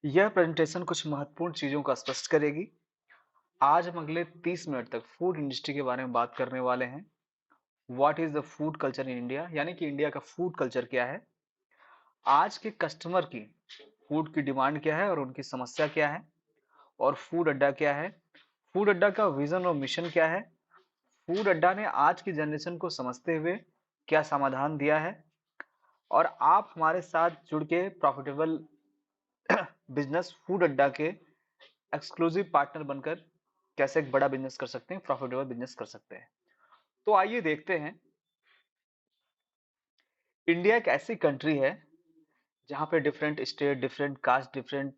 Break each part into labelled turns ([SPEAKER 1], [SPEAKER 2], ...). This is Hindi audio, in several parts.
[SPEAKER 1] यह प्रेजेंटेशन कुछ महत्वपूर्ण चीजों का स्पष्ट करेगी। आज हम अगले 30 मिनट तक फूड इंडस्ट्री के बारे में बात करने वाले हैं। What is the food culture in India, यानी कि इंडिया का फूड कल्चर क्या है, आज के कस्टमर की फूड की डिमांड क्या है और उनकी समस्या क्या है, और फूड अड्डा क्या है, फूड अड्डा का विजन और मिशन क्या है, फूड अड्डा ने आज की जनरेशन को समझते हुए क्या समाधान दिया है, और आप हमारे साथ जुड़ के प्रॉफिटेबल बिजनेस फूड अड्डा के एक्सक्लूसिव पार्टनर बनकर कैसे एक बड़ा बिजनेस कर सकते हैं, प्रॉफिटेबल बिजनेस कर सकते हैं। तो आइए देखते हैं। इंडिया एक ऐसी कंट्री है जहाँ पे different state, different caste, different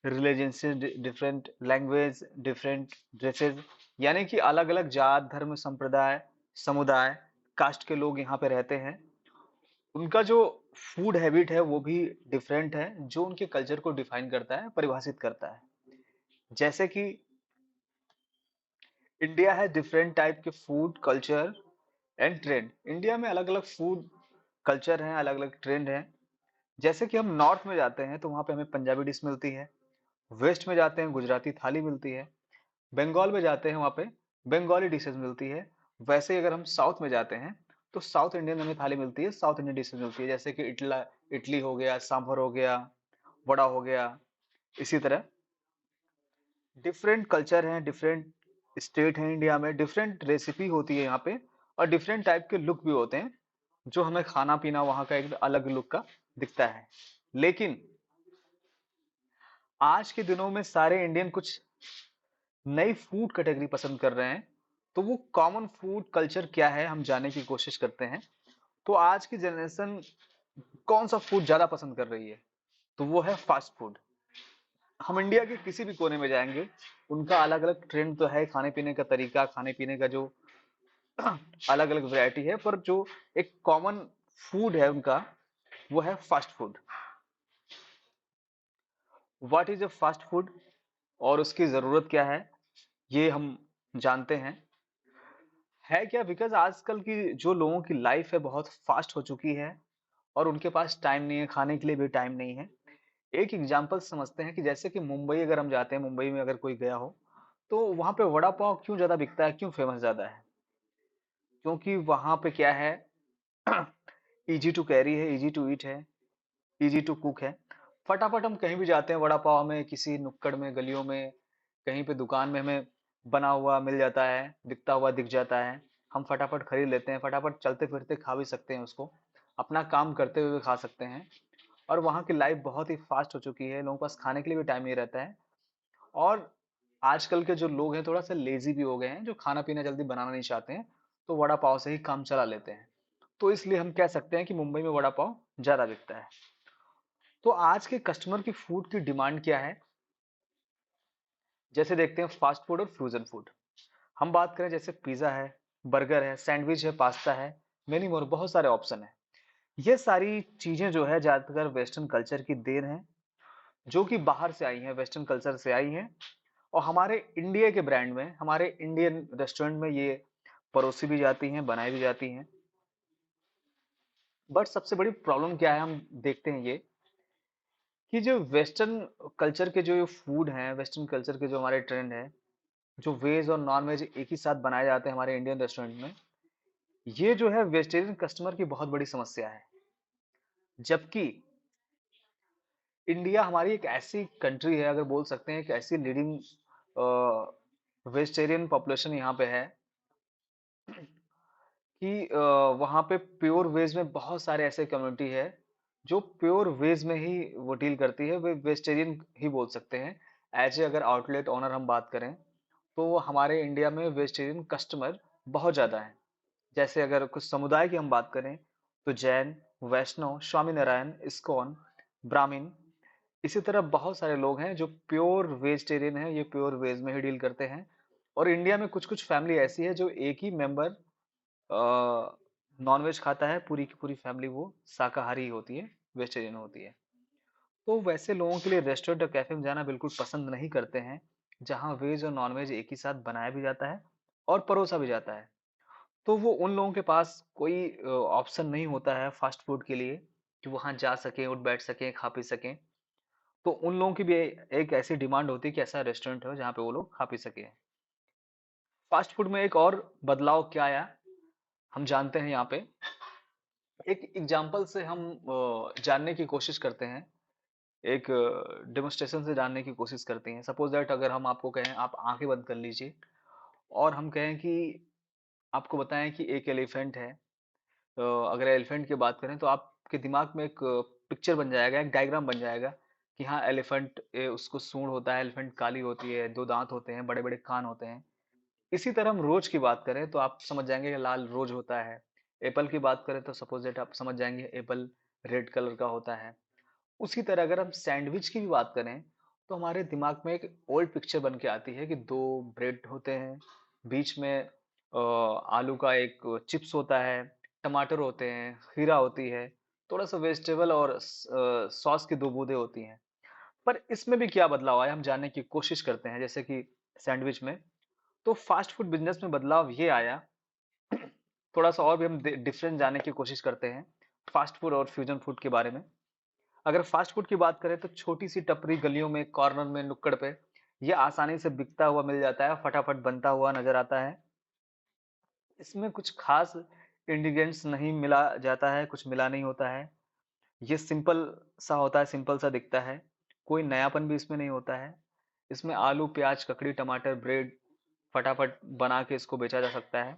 [SPEAKER 1] religion, different language, different dresses, यानी कि अलग अलग जात, धर्म, संप्रदाय, समुदाय, कास्ट के लोग यहाँ पे रहते हैं। उनका जो फूड हैबिट है वो भी डिफरेंट है, जो उनके कल्चर को डिफाइन करता है, परिभाषित करता है। जैसे कि इंडिया है डिफरेंट टाइप के food culture and trend. India में अलग अलग फूड कल्चर हैं, अलग अलग ट्रेंड हैं। जैसे कि हम नॉर्थ में जाते हैं तो वहाँ पे हमें पंजाबी डिश मिलती है, वेस्ट में जाते हैं गुजराती थाली मिलती है, बंगाल में जाते हैं वहाँ पे बंगाली डिशेज मिलती है। वैसे ही अगर हम साउथ में जाते हैं तो साउथ इंडियन हमें थाली मिलती है, साउथ इंडियन डिशेज मिलती है, जैसे कि इडली हो गया, सांभर हो गया, वड़ा हो गया। इसी तरह डिफरेंट कल्चर हैं, डिफरेंट स्टेट हैं इंडिया में, डिफरेंट रेसिपी होती है यहाँ पे, और डिफरेंट टाइप के लुक भी होते हैं, जो हमें खाना पीना वहाँ का एक अलग लुक का दिखता है। लेकिन आज के दिनों में सारे इंडियन कुछ नई फूड कैटेगरी पसंद कर रहे हैं। तो वो कॉमन फूड कल्चर क्या है हम जानने की कोशिश करते हैं। तो आज की जनरेशन कौन सा फूड ज्यादा पसंद कर रही है, तो वो है फास्ट फूड। हम इंडिया के किसी भी कोने में जाएंगे, उनका अलग अलग ट्रेंड तो है, खाने पीने का तरीका, खाने पीने का जो अलग अलग वैरायटी है, पर जो एक कॉमन फूड है उनका, वो है fast food. What is a fast food और उसकी जरूरत क्या है, ये हम जानते हैं। है क्या, बिकॉज आजकल की जो लोगों की लाइफ है बहुत फास्ट हो चुकी है, और उनके पास टाइम नहीं है, खाने के लिए भी टाइम नहीं है। एक एग्जांपल समझते हैं कि जैसे कि मुंबई अगर हम जाते हैं, मुंबई में अगर कोई गया हो, तो वहां पे वड़ा पाव क्यों ज्यादा बिकता है, क्यों फेमस ज्यादा है? क्योंकि वहां पे क्या है, इजी टू कैरी है, इजी टू ईट है, इजी टू कुक है। फटाफट हम कहीं भी जाते हैं, वड़ा पाव हमें किसी नुक्कड़ में, गलियों में, कहीं पे दुकान में हमें बना हुआ मिल जाता है, बिकता हुआ दिख जाता है। हम फटाफट खरीद लेते हैं, फटाफट चलते फिरते खा भी सकते हैं उसको, अपना काम करते हुए खा सकते हैं। और वहाँ की लाइफ बहुत ही फास्ट हो चुकी है, लोगों के पास खाने के लिए भी टाइम नहीं रहता है। और आजकल के जो लोग हैं थोड़ा सा लेजी भी हो गए हैं, जो खाना पीना जल्दी बनाना नहीं चाहते हैं, तो वड़ा पाव से ही काम चला लेते हैं। तो इसलिए हम कह सकते हैं कि मुंबई में वड़ा पाव ज्यादा बिकता है। तो आज के कस्टमर की फूड की डिमांड क्या है, जैसे देखते हैं फास्ट फूड और फ्यूजन फूड। हम बात करें जैसे पिज्जा है, बर्गर है, सैंडविच है, पास्ता है, मेनी मोर, बहुत सारे ऑप्शन है। ये सारी चीजें जो है ज्यादातर वेस्टर्न कल्चर की देन है, जो कि बाहर से आई हैं, वेस्टर्न कल्चर से आई हैं। और हमारे इंडिया के ब्रांड में, हमारे इंडियन रेस्टोरेंट में ये परोसी भी जाती हैं, बनाई भी जाती हैं। बट सबसे बड़ी प्रॉब्लम क्या है, हम देखते हैं ये कि जो वेस्टर्न कल्चर के जो फूड हैं, वेस्टर्न कल्चर के जो हमारे ट्रेंड है, जो वेज और नॉन वेज एक ही साथ बनाए जाते हैं हमारे इंडियन रेस्टोरेंट में, ये जो है वेजिटेरियन कस्टमर की बहुत बड़ी समस्या है। जबकि इंडिया हमारी एक ऐसी कंट्री है, अगर बोल सकते हैं, एक ऐसी लीडिंग वेजिटेरियन पॉपुलेशन यहाँ पे है कि वहाँ पे प्योर वेज में बहुत सारे ऐसे कम्युनिटी है जो प्योर वेज में ही वो डील करती है, वे वेजिटेरियन ही बोल सकते हैं। एज ए अगर आउटलेट ओनर हम बात करें, तो हमारे इंडिया में वेजिटेरियन कस्टमर बहुत ज़्यादा है। जैसे अगर कुछ समुदाय की हम बात करें, तो जैन, वैष्णव, स्वामी नारायण, इस्कॉन, ब्राह्मण, इसी तरह बहुत सारे लोग हैं जो प्योर वेजिटेरियन है, ये प्योर वेज में ही डील करते हैं। और इंडिया में कुछ कुछ फैमिली ऐसी है जो एक ही मेंबर नॉनवेज खाता है, पूरी की पूरी फैमिली वो शाकाहारी होती है, वेजिटेरियन होती है। तो वैसे लोगों के लिए रेस्टोरेंट और कैफे में जाना बिल्कुल पसंद नहीं करते हैं, जहाँ वेज और नॉनवेज एक ही साथ बनाया भी जाता है और परोसा भी जाता है। तो वो उन लोगों के पास कोई ऑप्शन नहीं होता है फास्ट फूड के लिए, कि वहाँ जा सकें, उठ बैठ सकें, खा पी सकें। तो उन लोगों की भी एक ऐसी डिमांड होती है कि ऐसा रेस्टोरेंट हो जहाँ पे वो लोग खा पी सके। फास्ट फूड में एक और बदलाव क्या आया हम जानते हैं। यहाँ पे एक एग्जाम्पल से हम जानने की कोशिश करते हैं, एक डेमोस्ट्रेशन से जानने की कोशिश करते हैं। सपोज दैट अगर हम आपको कहें आप आंखें बंद कर लीजिए और हम कहें कि आपको बताएं कि एक एलिफेंट है। अगर एलिफेंट की बात करें तो आपके दिमाग में एक पिक्चर बन जाएगा, एक डायग्राम बन जाएगा कि हाँ एलिफेंट, उसको सूंड होता है, एलिफेंट काली होती है, दो दांत होते हैं, बड़े बड़े कान होते हैं। इसी तरह हम रोज की बात करें तो आप समझ जाएंगे कि लाल रोज होता है। एप्पल की बात करें तो सपोज दैट आप समझ जाएंगे एप्पल रेड कलर का होता है। उसी तरह अगर हम सैंडविच की भी बात करें तो हमारे दिमाग में एक ओल्ड पिक्चर बन के आती है कि दो ब्रेड होते हैं, बीच में आलू का एक चिप्स होता है, टमाटर होते हैं, खीरा होती है, थोड़ा सा वेजिटेबल और सॉस की दो बूंदें होती हैं। पर इसमें भी क्या बदलाव आया हम जानने की कोशिश करते हैं। जैसे कि सैंडविच में, तो फास्ट फूड बिजनेस में बदलाव ये आया, थोड़ा सा और भी हम डिफरेंस जानने की कोशिश करते हैं फास्ट फूड और फ्यूजन फूड के बारे में। अगर फास्ट फूड की बात करें तो छोटी सी टपरी गलियों में, कॉर्नर में, नुक्कड़ पे ये आसानी से बिकता हुआ मिल जाता है, फटाफट बनता हुआ नजर आता है। इसमें कुछ खास इंग्रेडिएंट्स नहीं मिला जाता है, कुछ मिला नहीं होता है। ये सिंपल सा होता है, सिंपल सा दिखता है, कोई नयापन भी इसमें नहीं होता है। इसमें आलू, प्याज, ककड़ी, टमाटर, ब्रेड फटाफट बना के इसको बेचा जा सकता है।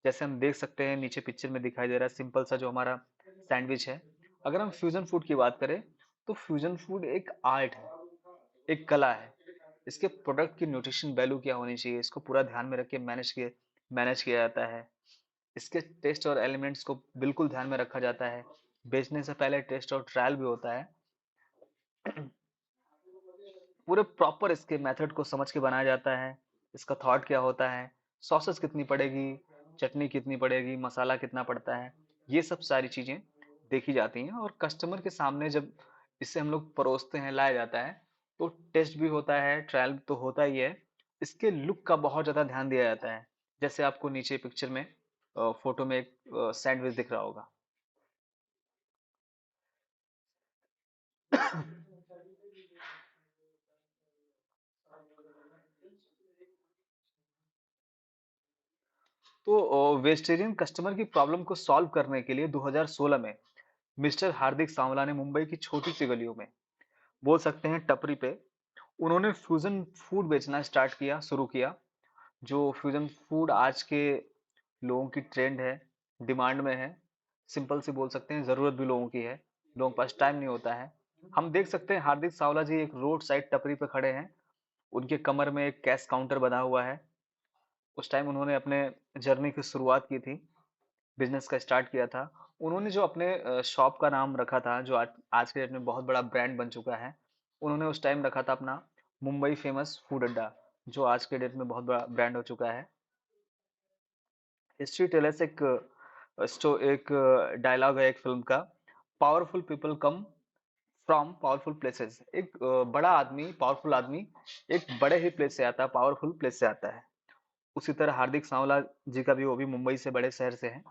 [SPEAKER 1] जैसे हम देख सकते हैं नीचे पिक्चर में दिखाई दे रहा है सिंपल सा जो हमारा सैंडविच है। अगर हम फ्यूजन फूड की बात करें तो फ्यूजन फूड एक आर्ट है, एक कला है। इसके प्रोडक्ट की न्यूट्रिशन वैल्यू क्या होनी चाहिए, इसको पूरा ध्यान में रख के मैनेज किया जाता है। इसके टेस्ट और एलिमेंट्स को बिल्कुल ध्यान में रखा जाता है। बेचने से पहले टेस्ट और ट्रायल भी होता है। पूरे प्रॉपर इसके मेथड को समझ के बनाया जाता है। इसका थॉट क्या होता है, सॉसेस कितनी पड़ेगी, चटनी कितनी पड़ेगी, मसाला कितना पड़ता है, ये सब सारी चीजें देखी जाती हैं। और कस्टमर के सामने जब इसे हम लोग परोसते हैं, लाया जाता है, तो टेस्ट भी होता है, ट्रायल तो होता ही है। इसके लुक का बहुत ज्यादा ध्यान दिया जाता है। जैसे आपको नीचे पिक्चर में फोटो में एक सैंडविच दिख रहा होगा। तो वेजिटेरियन कस्टमर की प्रॉब्लम को सॉल्व करने के लिए 2016 में मिस्टर हार्दिक सांवला ने मुंबई की छोटी सी गलियों में, बोल सकते हैं टपरी पे, उन्होंने फ्यूजन फूड बेचना स्टार्ट किया, शुरू किया। जो फ्यूजन फूड आज के लोगों की ट्रेंड है, डिमांड में है। सिंपल सी बोल सकते हैं, जरूरत भी लोगों की है, लोगों के पास टाइम नहीं होता है। हम देख सकते हैं हार्दिक सांवला जी एक रोड साइड टपरी पे खड़े हैं। उनके कमर में एक कैश काउंटर बना हुआ है। उस टाइम उन्होंने अपने जर्नी की शुरुआत की थी, बिजनेस का स्टार्ट किया था। उन्होंने जो अपने शॉप का नाम रखा था, जो आज के डेट में बहुत बड़ा ब्रांड बन चुका है, उन्होंने उस टाइम रखा था अपना मुंबई फेमस फूड अड्डा, जो आज के डेट में बहुत बड़ा ब्रांड हो चुका है। हिस्ट्री टेलर्स एक डायलॉग है एक फिल्म का, powerful people come from powerful places. एक बड़ा आदमी, पावरफुल आदमी एक बड़े ही प्लेस से आता है, पावरफुल प्लेस से आता है। उसी तरह हार्दिक सांवला जी का भी, वो भी मुंबई से, बड़े शहर से है।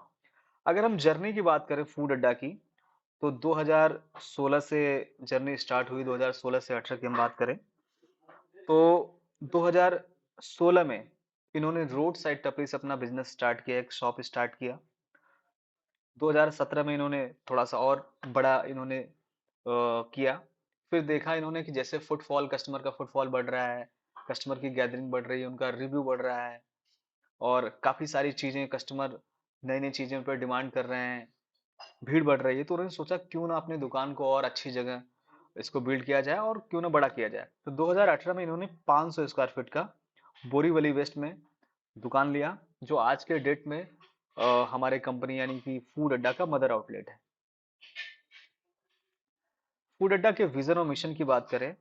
[SPEAKER 1] अगर हम जर्नी की बात करें फूड अड्डा की, तो 2016 से जर्नी स्टार्ट हुई। 2016 से 18 की हम बात करें तो 2016 में इन्होंने रोड साइड टपरी से अपना बिजनेस स्टार्ट किया, एक शॉप स्टार्ट किया। 2017 में इन्होंने थोड़ा सा और बड़ा इन्होंने किया। फिर देखा इन्होंने कि जैसे फुटफॉल, कस्टमर का फुटफॉल बढ़ रहा है, कस्टमर की गैदरिंग बढ़ रही है, उनका रिव्यू बढ़ रहा है, और काफी सारी चीजें कस्टमर नई नई चीजों पर डिमांड कर रहे हैं, भीड़ बढ़ रही है, तो उन्होंने सोचा क्यों ना अपनी दुकान को और अच्छी जगह इसको बिल्ड किया जाए और क्यों ना बड़ा किया जाए। तो 2018 में इन्होंने 500 स्क्वायर फीट का बोरीवली वेस्ट में दुकान लिया, जो आज के डेट में हमारे कंपनी यानी कि फूड अड्डा का मदर आउटलेट है। फूड अड्डा के विजन और मिशन की बात करें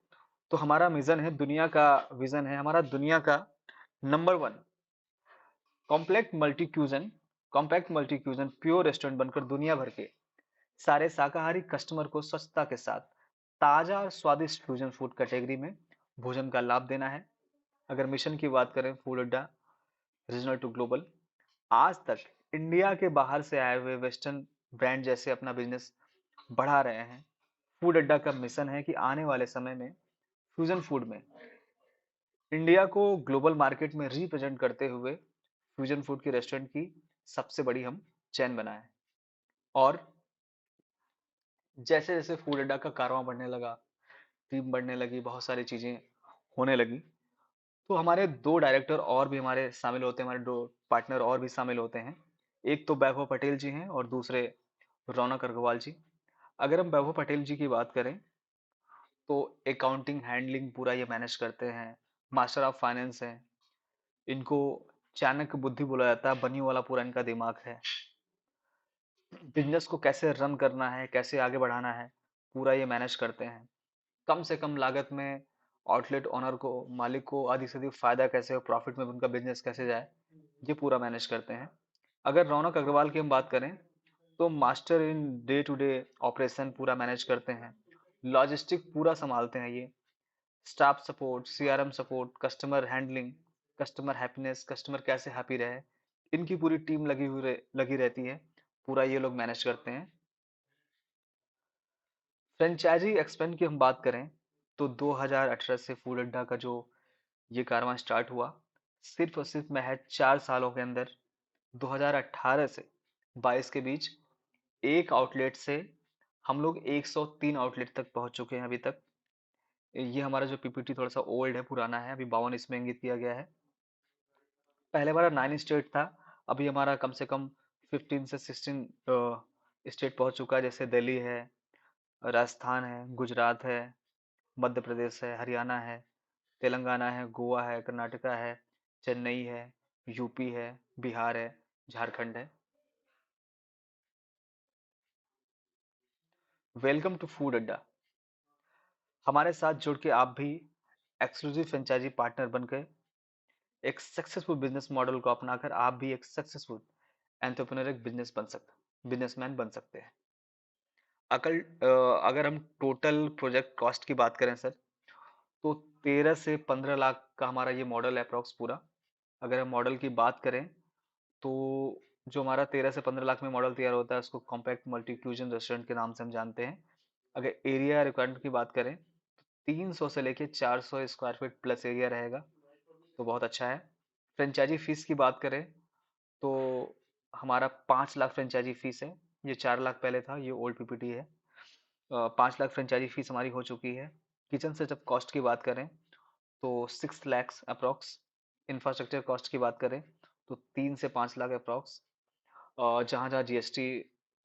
[SPEAKER 1] तो हमारा विजन है, दुनिया का विजन है हमारा, दुनिया का number one compact multi cuisine compact multi cuisine pure restaurant बनकर दुनिया भर के सारे शाकाहारी कस्टमर को स्वच्छता के साथ ताजा और स्वादिष्ट फ्यूजन फूड कैटेगरी में भोजन का लाभ देना है। अगर मिशन की बात करें, फूड अड्डा रीजनल टू ग्लोबल, आज तक इंडिया के बाहर से आए हुए वेस्टर्न ब्रांड जैसे अपना बिजनेस बढ़ा रहे हैं, फूड अड्डा का मिशन है कि आने वाले समय में फ्यूजन फूड में इंडिया को ग्लोबल मार्केट में रिप्रेजेंट करते हुए फ्यूजन फूड की रेस्टोरेंट की सबसे बड़ी हम चेन बनाए। और जैसे जैसे फूड अड्डा का कारवां बढ़ने लगा, टीम बढ़ने लगी, बहुत सारी चीजें होने लगी, तो हमारे दो डायरेक्टर और भी हमारे शामिल होते हैं, हमारे दो पार्टनर और भी शामिल होते हैं। एक तो वैभव पटेल जी हैं और दूसरे रौनक अग्रवाल जी। अगर हम वैभव पटेल जी की बात करें तो अकाउंटिंग हैंडलिंग पूरा ये मैनेज करते हैं, मास्टर ऑफ फाइनेंस हैं। इनको चाणक्य बुद्धि बोला जाता है, बनी वाला पूरा इनका दिमाग है। बिजनेस को कैसे रन करना है, कैसे आगे बढ़ाना है, पूरा ये मैनेज करते हैं। कम से कम लागत में आउटलेट ओनर को, मालिक को अधिक से अधिक फायदा कैसे हो, प्रॉफिट में उनका बिजनेस कैसे जाए, ये पूरा मैनेज करते हैं। अगर रौनक अग्रवाल की हम बात करें तो master in day to day operation पूरा मैनेज करते हैं, लॉजिस्टिक पूरा संभालते हैं ये। Staff support, CRM support, customer handling, customer happiness, customer कैसे हैप्पी रहे, इनकी पूरी टीम लगी रहती है, पूरा ये लोग मैनेज करते हैं। फ्रेंचाइजी एक्सपेंड की हम बात करें तो 2018 से फूड अड्डा का जो ये कारवां स्टार्ट हुआ, सिर्फ और सिर्फ महज 4 सालों के अंदर 2018 से 22 के बीच एक आउटलेट से हम लोग 103 आउटलेट तक पहुंच चुके हैं अभी तक। ये हमारा जो पीपीटी थोड़ा सा ओल्ड है, पुराना है, अभी 52 इसमें इंगित किया गया है। पहले हमारा 9 स्टेट था, अभी हमारा कम से कम 15 से 16 स्टेट पहुंच चुका है। जैसे दिल्ली है, राजस्थान है, गुजरात है, मध्य प्रदेश है, हरियाणा है, तेलंगाना है, गोवा है, कर्नाटका है, चेन्नई है, यूपी है, बिहार है, झारखंड है। वेलकम टू फूड अड्डा। हमारे साथ जुड़ के आप भी एक्सक्लूसिव फ्रेंचाइजी पार्टनर बनकर एक सक्सेसफुल बिजनेस मॉडल को अपनाकर आप भी एक सक्सेसफुल एंटरप्रेन्योर बिजनेसमैन बन सकते हैं। अगर हम टोटल प्रोजेक्ट कॉस्ट की बात करें सर, तो 13 से 15 लाख का हमारा ये मॉडल है अप्रॉक्स पूरा। अगर हम मॉडल की बात करें तो जो हमारा 13 से 15 लाख में मॉडल तैयार होता है उसको कॉम्पैक्ट मल्टी क्यूजन रेस्टोरेंट के नाम से हम जानते हैं। अगर एरिया रिक्वायरमेंट की बात करें तो 300 से लेके 400 स्क्वायर फीट प्लस एरिया रहेगा, तो बहुत अच्छा है। फ्रेंचाइजी फीस की बात करें तो हमारा 5 लाख फ्रेंचाइजी फीस है। ये 4 लाख पहले था, ये ओल्ड पीपीटी है। 5 लाख फ्रेंचाइजी फीस हमारी हो चुकी है। किचन सेटअप कॉस्ट की बात करें तो 6 लैक्स अप्रॉक्स। इंफ्रास्ट्रक्चर कॉस्ट की बात करें तो 3 से 5 लाख अप्रॉक्स। जहाँ जहाँ जीएसटी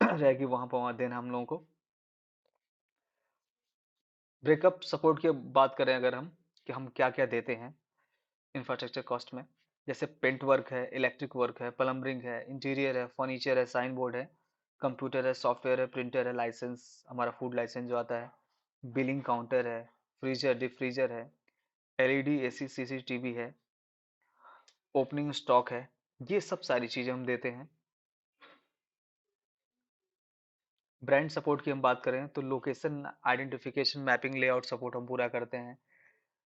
[SPEAKER 1] रहेगी वहाँ पर वहाँ देना हम लोगों को। ब्रेकअप सपोर्ट की बात करें अगर हम, कि हम क्या क्या देते हैं इंफ्रास्ट्रक्चर कॉस्ट में, जैसे पेंट वर्क है, इलेक्ट्रिक वर्क है, प्लम्बरिंग है, इंटीरियर है, फर्नीचर है, साइन बोर्ड है, कंप्यूटर है, सॉफ्टवेयर है, प्रिंटर है, लाइसेंस, हमारा फूड लाइसेंस जो आता है, बिलिंग काउंटर है, फ्रीजर डीप फ्रीजर है, एलईडी एसी सीसीटीवी है, ओपनिंग स्टॉक है, ये सब सारी चीजें हम देते हैं। ब्रांड सपोर्ट की हम बात करें तो location identification, mapping, layout support हम पूरा करते हैं।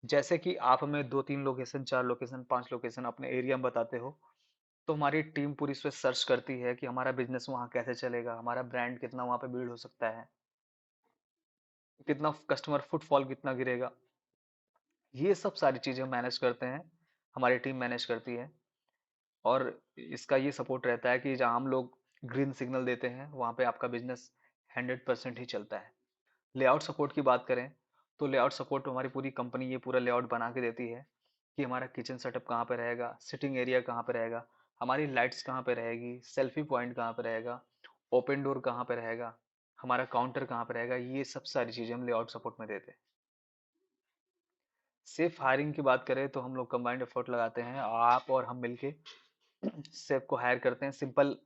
[SPEAKER 1] जैसे कि आप हमें 2-3 लोकेशन, 4 लोकेशन, 5 लोकेशन अपने एरिया में बताते हो, तो हमारी टीम पूरी इस पे सर्च करती है कि हमारा बिजनेस वहाँ कैसे चलेगा, हमारा ब्रांड कितना वहाँ पे बिल्ड हो सकता है, कितना कस्टमर फुटफॉल कितना गिरेगा, ये सब सारी चीजें हम मैनेज करते हैं, हमारी टीम मैनेज करती है। और इसका ये सपोर्ट रहता है कि जहाँ हम लोग ग्रीन सिग्नल देते हैं वहाँ पे आपका बिजनेस 100% ही चलता है। लेआउट सपोर्ट की बात करें तो लेआउट सपोर्ट हमारी पूरी कंपनी ये पूरा लेआउट बना के देती है कि हमारा किचन सेटअप कहाँ पे रहेगा, सिटिंग एरिया कहाँ पे रहेगा, हमारी लाइट्स कहाँ पे रहेगी, सेल्फी पॉइंट कहाँ पे रहेगा, ओपन डोर कहाँ पे रहेगा, हमारा काउंटर कहाँ पे रहेगा, ये सब सारी चीज़ें हम लेआउट सपोर्ट में देते हैं। सेफ हायरिंग की बात करें तो हम लोग कंबाइंड एफर्ट लगाते हैं, आप और हम मिलके सेफ को हायर करते हैं। सिंपल,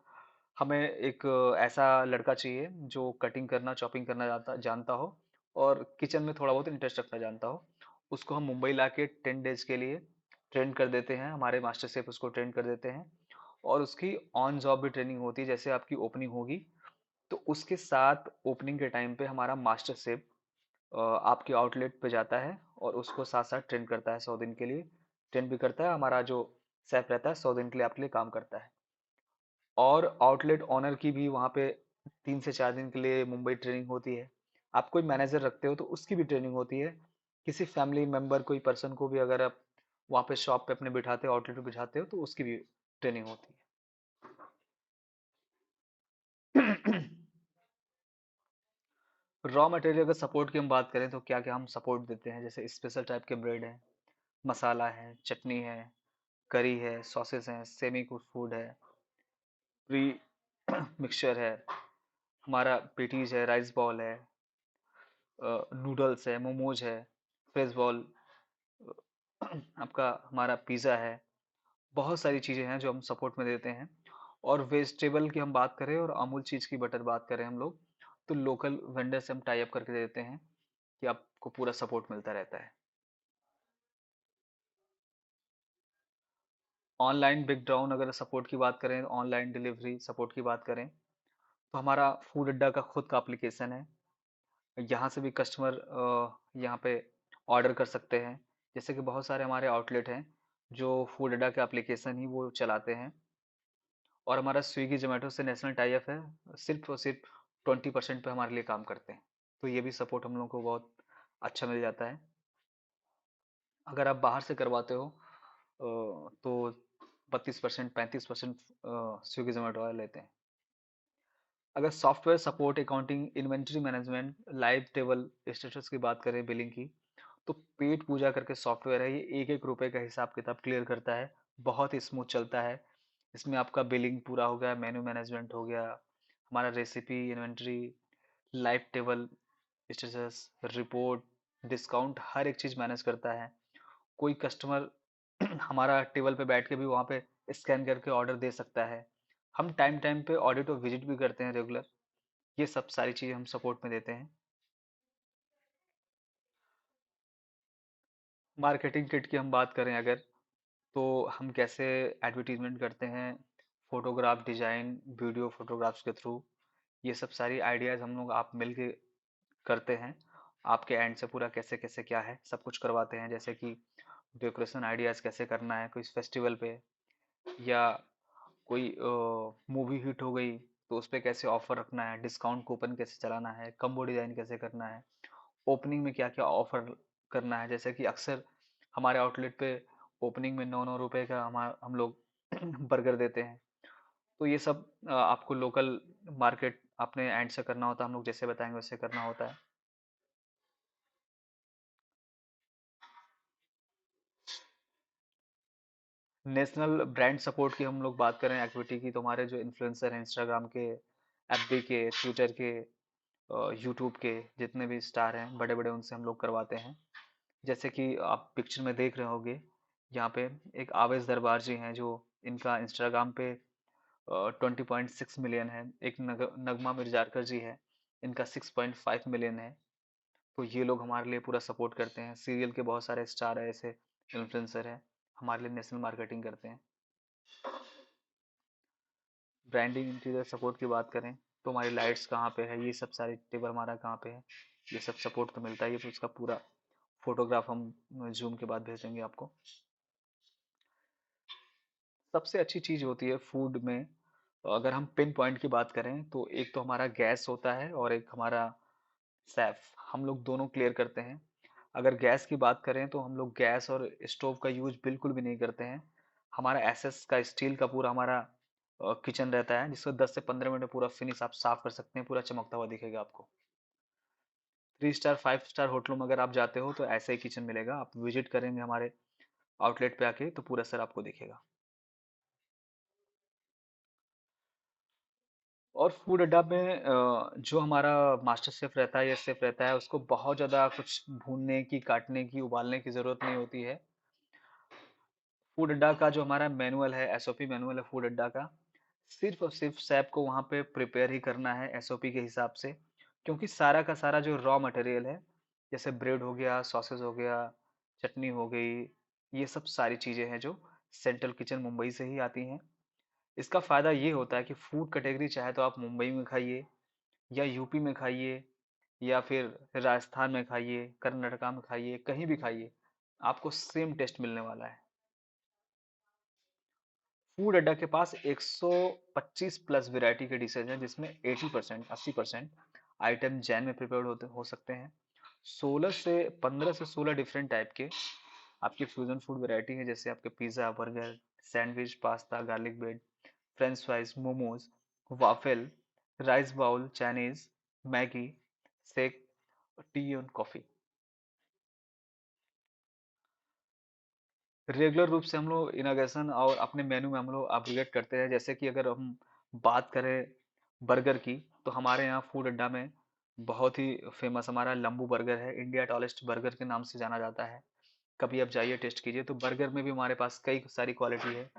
[SPEAKER 1] हमें एक ऐसा लड़का चाहिए जो कटिंग करना, चॉपिंग करना जानता हो और किचन में थोड़ा बहुत इंटरेस्ट रखना जानता हो। उसको हम मुंबई ला के 10 डेज के लिए ट्रेन कर देते हैं, हमारे मास्टर शेफ उसको ट्रेन कर देते हैं। और उसकी ऑन जॉब भी ट्रेनिंग होती है। जैसे आपकी ओपनिंग होगी तो उसके साथ ओपनिंग के टाइम पे हमारा मास्टर शेफ आपके आउटलेट पे जाता है और उसको साथ साथ ट्रेन करता है, 100 दिन के लिए ट्रेन भी करता है। हमारा जो शेफ रहता है 100 दिन के लिए आपके लिए काम करता है। और आउटलेट ऑनर की भी वहाँ पे 3 से 4 दिन के लिए मुंबई ट्रेनिंग होती है। आप कोई मैनेजर रखते हो तो उसकी भी ट्रेनिंग होती है। किसी फैमिली मेंबर कोई पर्सन को भी अगर आप वहाँ पे शॉप पे अपने बिठाते हो, आउटलेट पे बिठाते हो, तो उसकी भी ट्रेनिंग होती है। रॉ मटेरियल का सपोर्ट की हम बात करें तो क्या क्या हम सपोर्ट देते हैं, जैसे स्पेशल टाइप के ब्रेड है, मसाला है, चटनी है, करी है, सॉसेस हैं, सेमी कुक फूड है, प्री मिक्सचर है, हमारा पेटीज है, राइस बॉल है, नूडल्स है, मोमोज है, फ्रेश बॉल, आपका हमारा पिज़्ज़ा है। बहुत सारी चीज़ें हैं जो हम सपोर्ट में देते हैं। और वेजिटेबल की हम बात करें और अमूल चीज़ की बटर बात करें हम लोग, तो लोकल वेंडर से हम टाई अप करके दे देते हैं कि आपको पूरा सपोर्ट मिलता रहता है। ऑनलाइन बिग डाउन अगर सपोर्ट की बात करें, ऑनलाइन डिलीवरी सपोर्ट की बात करें, तो हमारा फूड अड्डा का खुद का एप्लीकेशन है। यहाँ से भी कस्टमर यहाँ पे ऑर्डर कर सकते हैं। जैसे कि बहुत सारे हमारे आउटलेट हैं जो फूड अड्डा का एप्लीकेशन ही वो चलाते हैं। और हमारा स्विगी जोमेटो से नेशनल टाई अप है, सिर्फ और सिर्फ 20% पे हमारे लिए काम करते हैं। तो ये भी सपोर्ट हम लोग को बहुत अच्छा मिल जाता है। अगर आप बाहर से करवाते हो तो 32% 35% स्विगी जोमेटो वाले लेते हैं। अगर software support, accounting, inventory management, live table status की बात करें, बिलिंग की, तो पेट पूजा करके सॉफ्टवेयर है। ये एक एक रुपए का हिसाब किताब क्लियर करता है, बहुत ही स्मूथ चलता है। इसमें आपका बिलिंग पूरा हो गया, मेन्यू मैनेजमेंट हो गया, हमारा recipe, inventory, live table status, report, discount, हर एक चीज़ मैनेज करता है। कोई कस्टमर हमारा टेबल पे बैठ के भी वहाँ पे स्कैन करके ऑर्डर दे सकता है। हम टाइम टाइम पे ऑडिट और विजिट भी करते हैं रेगुलर। ये सब सारी चीज़ें हम सपोर्ट में देते हैं। मार्केटिंग किट की हम बात करें अगर, तो हम कैसे एडवर्टीजमेंट करते हैं, फोटोग्राफ डिजाइन, वीडियो फोटोग्राफ्स के थ्रू, ये सब सारी आइडियाज़ हम लोग आप मिल के करते हैं। आपके एंड से पूरा कैसे कैसे क्या है सब कुछ करवाते हैं। जैसे कि डेकोरेशन आइडियाज़ कैसे करना है कोई फेस्टिवल पे, या कोई मूवी हिट हो गई तो उस पे कैसे ऑफर रखना है, डिस्काउंट कूपन कैसे चलाना है, कम्बो डिज़ाइन कैसे करना है, ओपनिंग में क्या क्या ऑफर करना है। जैसे कि अक्सर हमारे आउटलेट पे ओपनिंग में 9-9 रुपए का हम लोग बर्गर देते हैं। तो ये सब आपको लोकल मार्केट अपने एंड से करना होता है, हम लोग जैसे बताएंगे वैसे करना होता है। नेशनल ब्रांड सपोर्ट की हम लोग बात करें एक्टिविटी की, तो हमारे जो इन्फ्लुएंसर हैं इंस्टाग्राम के, एफबी के, ट्विटर के, यूट्यूब के जितने भी स्टार हैं बड़े बड़े, उनसे हम लोग करवाते हैं। जैसे कि आप पिक्चर में देख रहे होंगे, यहाँ पे एक आवेश दरबार जी हैं, जो इनका इंस्टाग्राम पे 20.6 मिलियन है। एक नगमा मिर्जारकर जी है, इनका 6.5 मिलियन है। तो ये लोग हमारे लिए पूरा सपोर्ट करते हैं। सीरियल के बहुत सारे स्टार है, ऐसे इन्फ्लुएंसर है, हमारे लिए नेशनल मार्केटिंग करते हैं। ब्रांडिंग इंटीरियर सपोर्ट की बात करें, तो हमारी लाइट्स कहाँ पे है, ये सब सारे टेबल हमारा कहाँ पे है, ये सब सपोर्ट तो मिलता ही है। तो उसका पूरा फोटोग्राफ हम जूम के बाद भेज देंगे आपको। सबसे अच्छी चीज़ होती है फूड में, अगर हम पिन पॉइंट की बात करें, तो एक तो हमारा गैस होता है और एक हमारा सैफ, हम लोग दोनों क्लियर करते हैं। अगर गैस की बात करें तो हम लोग गैस और स्टोव का यूज बिल्कुल भी नहीं करते हैं। हमारा एसएस का स्टील का पूरा हमारा किचन रहता है, जिसको 10 से 15 मिनट में पूरा फिनिश आप साफ कर सकते हैं, पूरा चमकता हुआ दिखेगा आपको। 3 स्टार 5 स्टार होटलों में अगर आप जाते हो तो ऐसा ही किचन मिलेगा, आप विजिट करेंगे हमारे आउटलेट पे आके तो पूरा सर आपको दिखेगा। और फूड अड्डा में जो हमारा मास्टर शेफ रहता है या शेफ रहता है, उसको बहुत ज़्यादा कुछ भूनने की, काटने की, उबालने की ज़रूरत नहीं होती है। फूड अड्डा का जो हमारा मैनुअल है, एसओपी मैनुअल है फूड अड्डा का, सिर्फ और सिर्फ शेफ को वहाँ पे प्रिपेयर ही करना है एसओपी के हिसाब से। क्योंकि सारा का सारा जो रॉ मटेरियल है, जैसे ब्रेड हो गया, सॉसेज हो गया, चटनी हो गई, ये सब सारी चीज़ें हैं जो सेंट्रल किचन मुंबई से ही आती हैं। इसका फ़ायदा ये होता है कि फूड कैटेगरी चाहे तो आप मुंबई में खाइए, या यूपी में खाइए, या फिर राजस्थान में खाइए, कर्नाटका में खाइए, कहीं भी खाइए, आपको सेम टेस्ट मिलने वाला है। फूड अड्डा के पास 125 प्लस वैरायटी के डिशेज हैं, जिसमें 80% 80% आइटम जैन में प्रिपेयर्ड होते हो सकते हैं। 15 से 16 डिफरेंट टाइप के आपके फ्यूजन फूड वैरायटी है, जैसे आपके pizza, burger, sandwich, pasta, garlic bread, French fries, momos, waffle, rice bowl, Chinese, Maggi, shake, tea और कॉफी। रेगुलर रूप से हम लोग इनोवेशन और अपने मेनू में हम लोग अपग्रेड करते हैं। जैसे कि अगर हम बात करें बर्गर की, तो हमारे यहाँ फूड अड्डा में बहुत ही फेमस हमारा लंबू बर्गर है, इंडिया टॉलेस्ट बर्गर के नाम से जाना जाता है। कभी आप जाइए, टेस्ट कीजिए। तो बर्गर में भी हमारे पास कई सारी क्वालिटी है।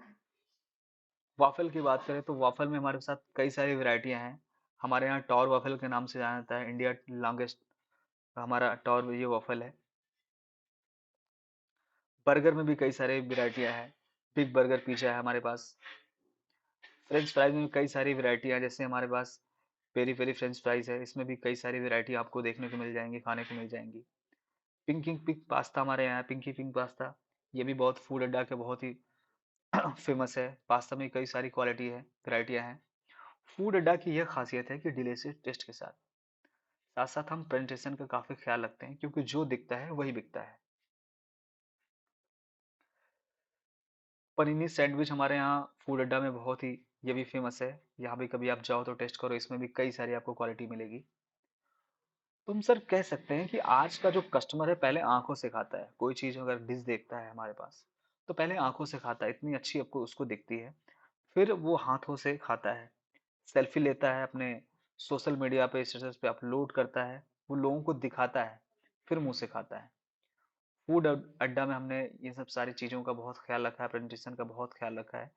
[SPEAKER 1] वाफल की बात करें तो वाफल में हमारे साथ कई सारी वैरायटियां हैं। हमारे यहाँ टॉर वाफल के नाम से जाना जाता है, इंडिया लॉन्गेस्ट हमारा टॉर ये वाफल है। बर्गर में भी कई सारे वैरायटियां हैं। बिग बर्गर पिज्जा है हमारे पास। फ्रेंच फ्राइज में भी कई सारी वैरायटियां हैं, जैसे हमारे पास पेरी पेरी फ्रेंच फ्राइज है, इसमें भी कई सारी वैरायटी आपको देखने को मिल जाएंगी, खाने को मिल जाएंगी। पिंकी पिंक पास्ता हमारे यहाँ है, पिंकी पिंक पास्ता। ये भी बहुत फूड अड्डा के बहुत ही फेमस है। पास्ता में कई सारी क्वालिटी है, वैरायटियां हैं। फूड अड्डा की यह खासियत है कि डिलीशियस टेस्ट के साथ साथ साथ हम प्रेजेंटेशन का काफी ख्याल रखते हैं, क्योंकि जो दिखता है वही बिकता है। पनीनी सैंडविच हमारे यहाँ फूड अड्डा में बहुत ही ये भी फेमस है। यहाँ भी कभी आप जाओ तो टेस्ट करो, इसमें भी कई सारी आपको क्वालिटी मिलेगी। तुम सर कह सकते हैं कि आज का जो कस्टमर है पहले आंखों से खाता है। कोई चीज अगर डिश देखता है हमारे पास, तो पहले आंखों से खाता है, इतनी अच्छी आपको उसको दिखती है। फिर वो हाथों से खाता है, सेल्फी लेता है, अपने सोशल मीडिया पे स्टेटस पे अपलोड करता है, वो लोगों को दिखाता है, फिर मुंह से खाता है। फूड अड्डा में हमने ये सब सारी चीज़ों का बहुत ख्याल रखा है, प्रेजेंटेशन का बहुत ख्याल रखा है।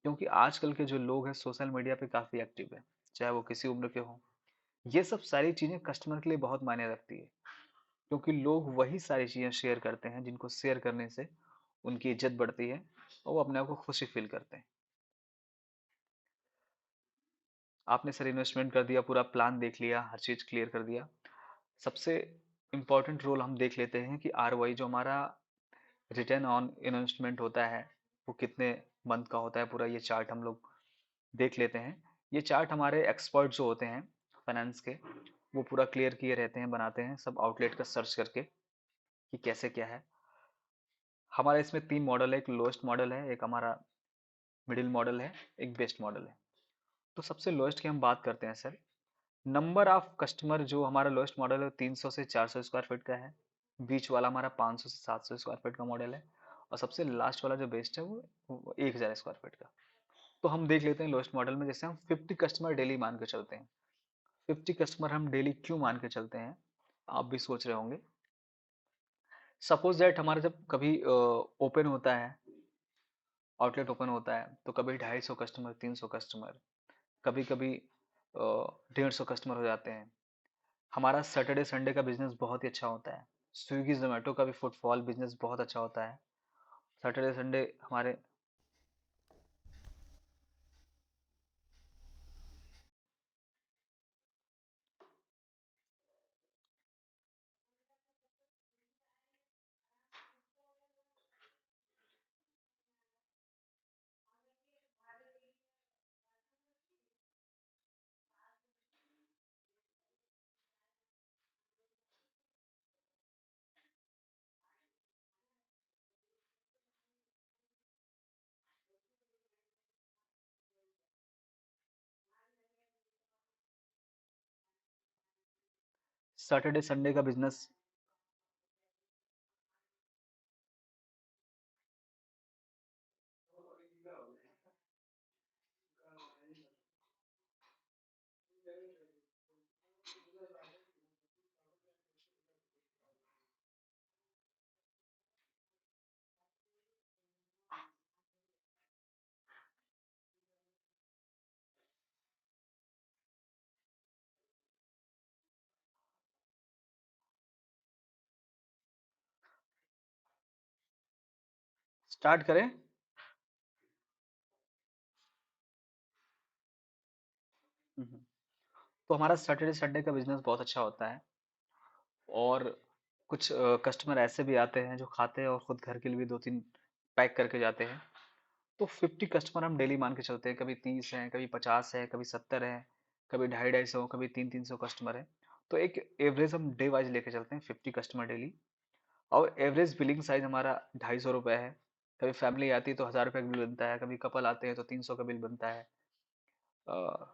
[SPEAKER 1] क्योंकि आजकल के जो लोग हैं सोशल मीडिया पे काफ़ी एक्टिव है, चाहे वो किसी उम्र के हों। ये सब सारी चीज़ें कस्टमर के लिए बहुत मायने रखती है, क्योंकि लोग वही सारी चीज़ें शेयर करते हैं जिनको शेयर करने से उनकी इज्जत बढ़ती है और वो अपने आप को खुशी फील करते हैं। आपने सर इन्वेस्टमेंट कर दिया, पूरा प्लान देख लिया, हर चीज़ क्लियर कर दिया। सबसे इम्पोर्टेंट रोल हम देख लेते हैं कि आरओआई, जो हमारा रिटर्न ऑन इन्वेस्टमेंट होता है, वो कितने मंथ का होता है। पूरा ये चार्ट हम लोग देख लेते हैं। ये चार्ट हमारे एक्सपर्ट जो होते हैं फाइनेंस के, वो पूरा क्लियर किए रहते हैं, बनाते हैं सब आउटलेट का सर्च करके कि कैसे क्या है। हमारा इसमें 3 मॉडल है, एक लोएस्ट मॉडल है, एक हमारा मिडिल मॉडल है, एक बेस्ट मॉडल है। तो सबसे लोएस्ट की हम बात करते हैं सर। नंबर ऑफ कस्टमर जो हमारा लोएस्ट मॉडल है 300 से 400 स्क्वायर फीट का है। बीच वाला हमारा 500 से 700 स्क्वायर फीट का मॉडल है। और सबसे लास्ट वाला जो बेस्ट है वो 1000 स्क्वायर फीट का। तो हम देख लेते हैं लोएस्ट मॉडल में, जैसे हम 50 कस्टमर डेली मान के चलते हैं। 50 कस्टमर हम डेली क्यों मान के चलते हैं, आप भी सोच रहे होंगे। सपोज दैट हमारा जब कभी ओपन होता है, आउटलेट ओपन होता है, तो कभी 250 कस्टमर, 300 कस्टमर, कभी कभी 150 कस्टमर हो जाते हैं। हमारा सैटरडे संडे का बिजनेस बहुत ही अच्छा होता है। स्विगी जोमेटो का भी फुटफॉल बिजनेस बहुत अच्छा होता है। सैटरडे संडे हमारे। सैटरडे संडे का बिजनेस स्टार्ट करें। हम्म। तो हमारा सैटरडे संडे का बिजनेस बहुत अच्छा होता है। और कुछ कस्टमर ऐसे भी आते हैं जो खाते हैं और खुद घर के लिए भी 2-3 पैक करके जाते हैं। तो 50 कस्टमर हम डेली मान के चलते हैं। कभी 30 हैं, कभी 50 है, कभी 70 है, कभी 250-250, कभी 300-300 कस्टमर है। तो एक एवरेज हम डे वाइज लेके चलते हैं, 50 कस्टमर डेली, और एवरेज बिलिंग साइज हमारा 250 रुपये है। कभी फैमिली आती है तो 1000 रुपये का बिल बनता है, कभी कपल आते हैं तो 300 का बिल बनता है,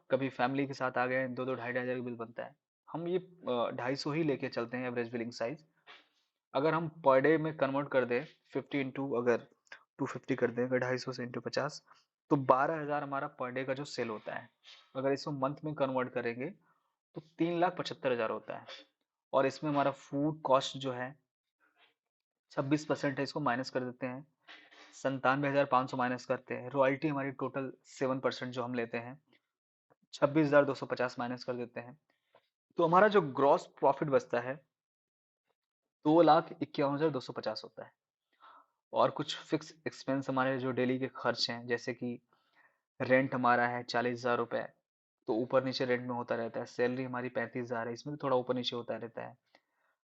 [SPEAKER 1] कभी फैमिली के साथ आ गए दो दो ढाई ढाई हजार का बिल बनता है। हम ये 250 ही लेके चलते हैं एवरेज बिलिंग साइज। अगर हम पर डे में कन्वर्ट कर दें, 50 इंटू अगर 250 कर दें, अगर 250 से इंटू 50, तो 12,000 हमारा पर डे का जो सेल होता है। अगर इसको मंथ में कन्वर्ट करेंगे तो 3,75,000 होता है। और इसमें हमारा फूड कॉस्ट जो है 26% है, इसको माइनस कर देते हैं, 97,500 माइनस करते हैं, रॉयल्टी हमारी टोटल 7% जो हम लेते हैं, 26,250 माइनस कर देते हैं, तो हमारा जो ग्रॉस प्रॉफिट बचता है 2,51,250 होता है। और कुछ फिक्स एक्सपेंस हमारे जो डेली के खर्च हैं, जैसे कि रेंट हमारा है 40,000 रुपये, तो ऊपर नीचे रेंट में होता रहता है। सैलरी हमारी 35,000 है, इसमें भी थोड़ा ऊपर नीचे होता रहता है।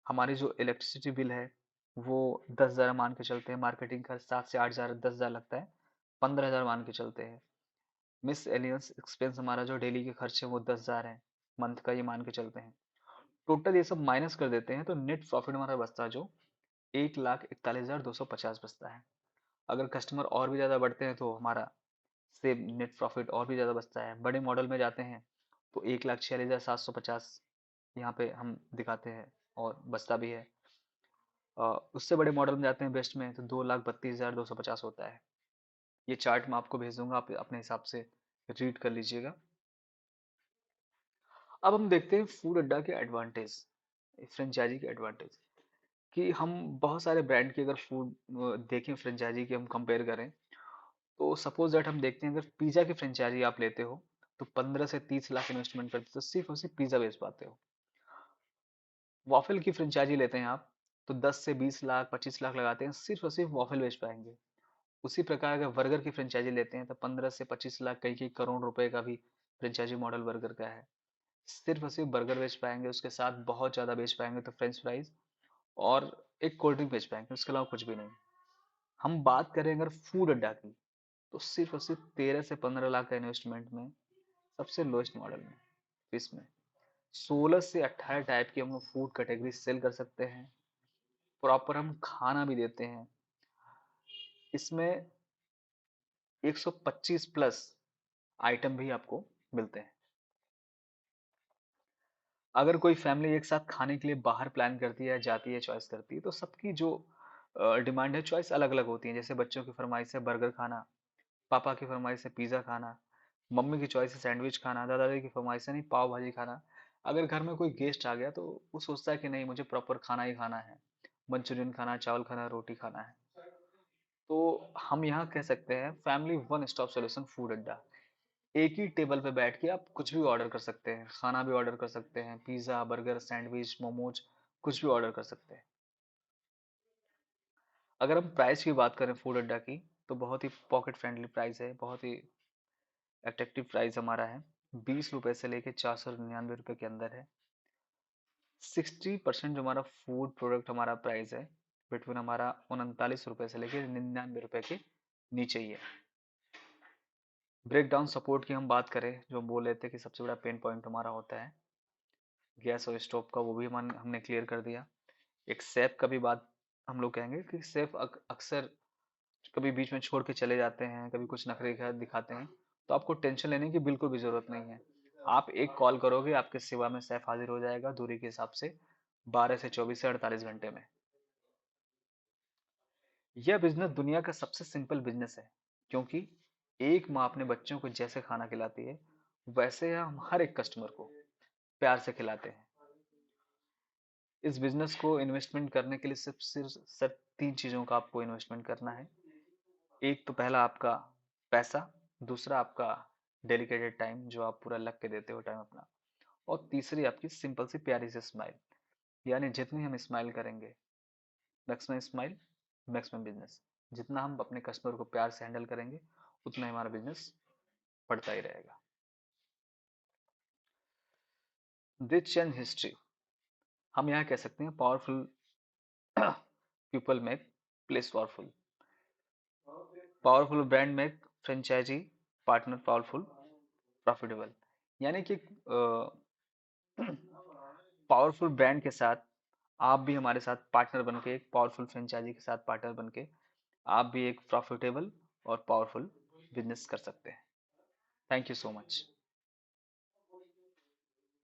[SPEAKER 1] हमारी जो इलेक्ट्रिसिटी बिल है वो 10,000 मान के चलते हैं, मार्केटिंग का 7 से 8,000 10,000 लगता है, 15,000 मान के चलते हैं। मिस एलियंस एक्सपेंस हमारा जो डेली के खर्च है वो 10,000 है, मंथ का ये मान के चलते हैं। टोटल ये सब माइनस कर देते हैं तो नेट प्रॉफिट हमारा बचता है जो 1,41,250 बचता है। अगर कस्टमर और भी ज़्यादा बढ़ते हैं तो हमारा सेम नेट प्रॉफिट और भी ज़्यादा बचता है। बड़े मॉडल में जाते हैं तो 1,46,750 यहाँ पे हम दिखाते हैं और बचता भी है। उससे बड़े मॉडल में जाते हैं बेस्ट में, तो 2,32,250 होता है। ये चार्ट मैं आपको भेज दूंगा, आप अपने हिसाब से रीड कर लीजिएगा। अब हम देखते हैं फूड अड्डा के एडवांटेज, फ्रेंचाइजी के एडवांटेज, कि हम बहुत सारे ब्रांड की अगर फूड देखें, फ्रेंचाइजी की हम कंपेयर करें, तो सपोज दैट हम देखते हैं अगर पिज़्ज़ा की फ्रेंचाइजी आप लेते हो तो 15 से 30 लाख इन्वेस्टमेंट करते हो तो सिर्फ और सिर्फ पिज़्ज़ा बेच पाते हो। वॉफल की फ्रेंचाइजी लेते हैं आप तो 10 से 20 लाख 25 लाख लगाते हैं, सिर्फ और सिर्फ वॉफल बेच पाएंगे। उसी प्रकार अगर बर्गर की फ्रेंचाइजी लेते हैं तो 15 से 25 लाख, कई कई करोड़ रुपए का भी फ्रेंचाइजी मॉडल बर्गर का है। सिर्फ और सिर्फ बर्गर बेच पाएंगे, उसके साथ बहुत ज़्यादा बेच पाएंगे तो फ्रेंच फ्राइज और एक कोल्ड ड्रिंक बेच पाएंगे, उसके अलावा कुछ भी नहीं। हम बात करें अगर फूड अड्डा की, तो सिर्फ और सिर्फ 13 से 15 लाख का इन्वेस्टमेंट में सबसे लोएस्ट मॉडल में, इसमें 16 से 18 टाइप की हम लोग फूड कैटेगरी सेल कर सकते हैं। प्रॉपर हम खाना भी देते हैं इसमें, 125 प्लस आइटम भी आपको मिलते हैं। अगर कोई फैमिली एक साथ खाने के लिए बाहर प्लान करती है, जाती है, चॉइस करती है, तो सबकी जो डिमांड है, चॉइस अलग अलग होती है। जैसे बच्चों की फरमाइश है बर्गर खाना, पापा की फरमाइश है पिज़्ज़ा खाना, मम्मी की चॉइस है सैंडविच खाना, दादाजी की फरमाइश है नहीं पाव भाजी खाना। अगर घर में कोई गेस्ट आ गया तो वो सोचता है कि नहीं मुझे प्रॉपर खाना ही खाना है, मंचूरियन खाना, चावल खाना, रोटी खाना है। तो हम यहाँ कह सकते हैं family one stop solution food अड्डा। एक ही टेबल पे बैठ के आप कुछ भी ऑर्डर कर सकते हैं, खाना भी ऑर्डर कर सकते हैं, पिज़्ज़ा, बर्गर, सैंडविच, मोमोज, कुछ भी ऑर्डर कर सकते हैं। अगर हम प्राइस की बात करें फूड अड्डा की, तो बहुत ही पॉकेट फ्रेंडली प्राइस है, बहुत ही अट्रैक्टिव प्राइस हमारा है। 20 रुपए से लेके 499 रुपए के अंदर है। 60% जो हमारा फूड प्रोडक्ट हमारा प्राइस है, बिटवीन हमारा 39 रुपए से लेके 99 रुपए के नीचे ही है। ब्रेक डाउन सपोर्ट की हम बात करें, जो हम बोल रहे थे कि सबसे बड़ा पेन पॉइंट हमारा होता है गैस और स्टोव का, वो भी हमने क्लियर कर दिया। एक सेफ का भी बात हम लोग कहेंगे कि सेफ अक्सर कभी बीच में छोड़ के चले जाते हैं, कभी कुछ नखरे दिखाते हैं, तो आपको टेंशन लेने की बिल्कुल भी जरूरत नहीं है। आप एक कॉल करोगे, आपके सेवा में सैफ हाजिर हो जाएगा दूरी के हिसाब से, 12 से 24 से 48 घंटे में। यह बिजनेस दुनिया का सबसे सिंपल बिजनेस है, क्योंकि एक माँ अपने बच्चों को जैसे खाना खिलाती है, वैसे हम हर एक कस्टमर को प्यार से खिलाते हैं। इस बिजनेस को इन्वेस्टमेंट करने के लिए सिर्फ सिर्फ सिर्फ 3 चीज़ों का आपको इन्वेस्टमेंट करना है। एक तो पहला आपका पैसा, दूसरा आपका डेडिकेटेड टाइम जो आप पूरा लग के देते हो टाइम अपना, और तीसरी आपकी सिंपल सी प्यारी सी स्माइल। यानी जितनी हम स्माइल करेंगे, मैक्सिमम स्माइल मैक्सिमम बिजनेस, जितना हम अपने कस्टमर को प्यार से हैंडल करेंगे उतना ही हमारा बिजनेस बढ़ता ही रहेगा। दिस चेंज हिस्ट्री, हम यहाँ कह सकते हैं powerful people make place powerful, powerful brand make franchise partner powerful profitable. यानी कि पावरफुल ब्रांड के साथ आप भी हमारे साथ पार्टनर बन के, एक पावरफुल फ्रेंचाइजी के साथ पार्टनर बन के आप भी एक प्रॉफिटेबल और पावरफुल बिजनेस कर सकते हैं। Thank you so much.